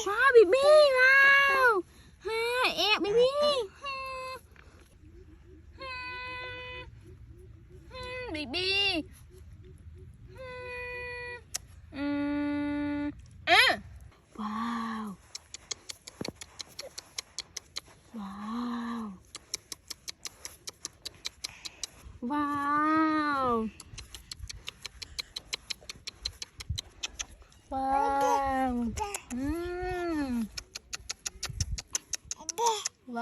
ว้าวบีบี้ว้าวฮ่าเอ๊ะบีบี้บีบี้ว้าวว้าวว้าวว้าวว้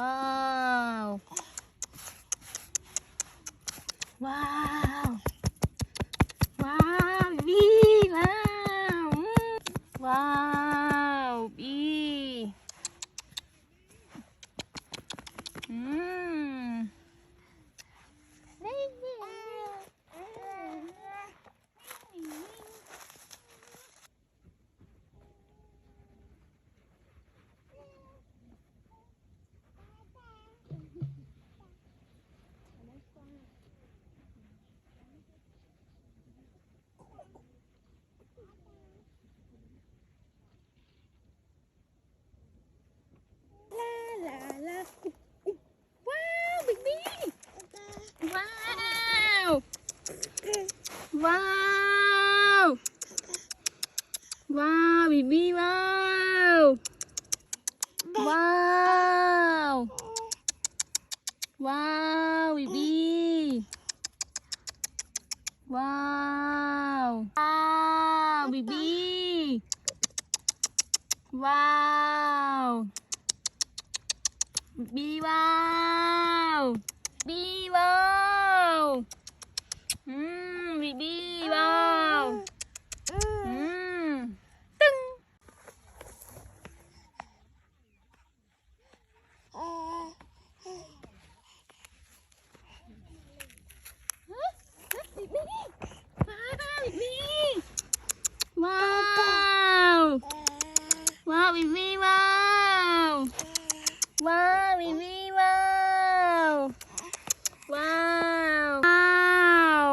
าวว้าวว้าวบีว้าวว้าวบีว้าวว้าวบีบี้ว้าวว้าวว้าวบีบี้ว้าวว้าวบีบี้ว้าวบีว้าวบีว้าวบีบี้ว้าวตึ้งบีบี้ว้าวว้าวบีบี้ว้าวว้าวบีบี้ว้าวว้าวว้าว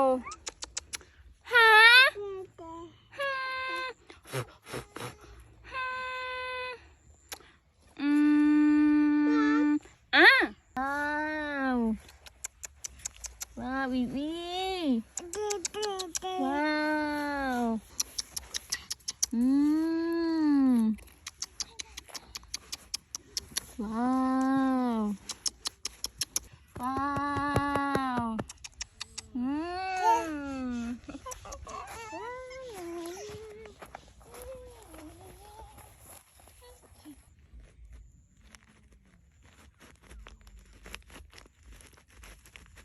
ฮะว้าวว้าวบีบี้ว้าวว้าวว้าวว้าวว้าวบี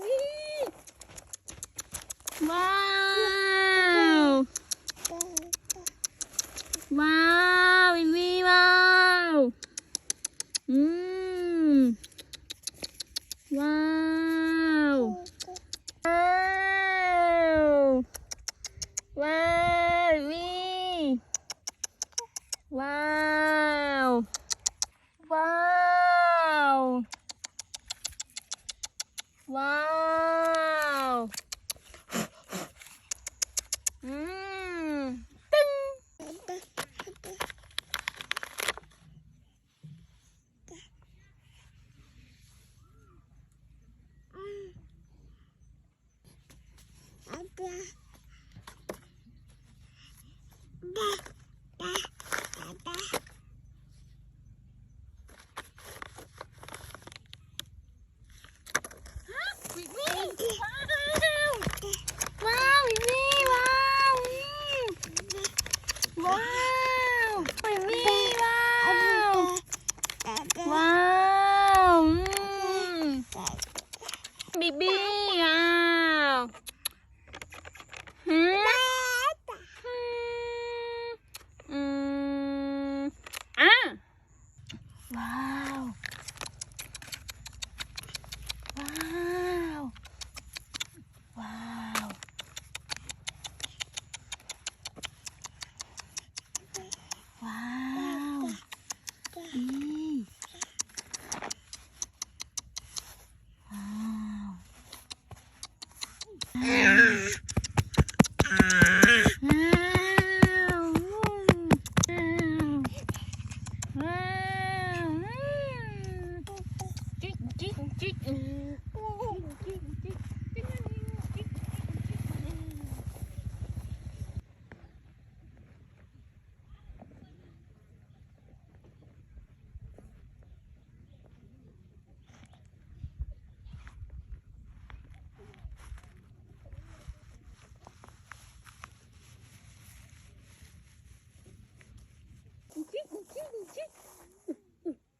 บี้ว้าวว้าวว้าวว้าวบีบี้ว้าวว้าวว้าวตึ้งว้าวบีบี้ว้าวว้าวบีบี้ว้าวว้าวบีบี้ว้าวว้าว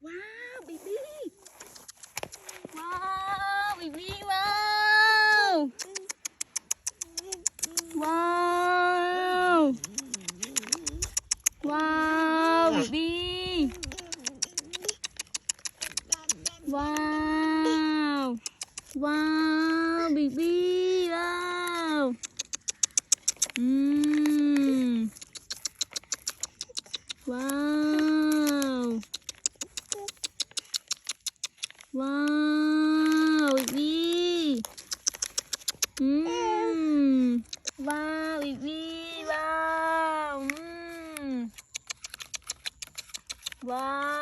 ว้าวบีบีว้าวบีบีว้าว ว้าวว้าวบีว้าวว้าวบีบีว้าวอืมว้าวว้าวบีอืมว้าวบีบีว้าวว้าว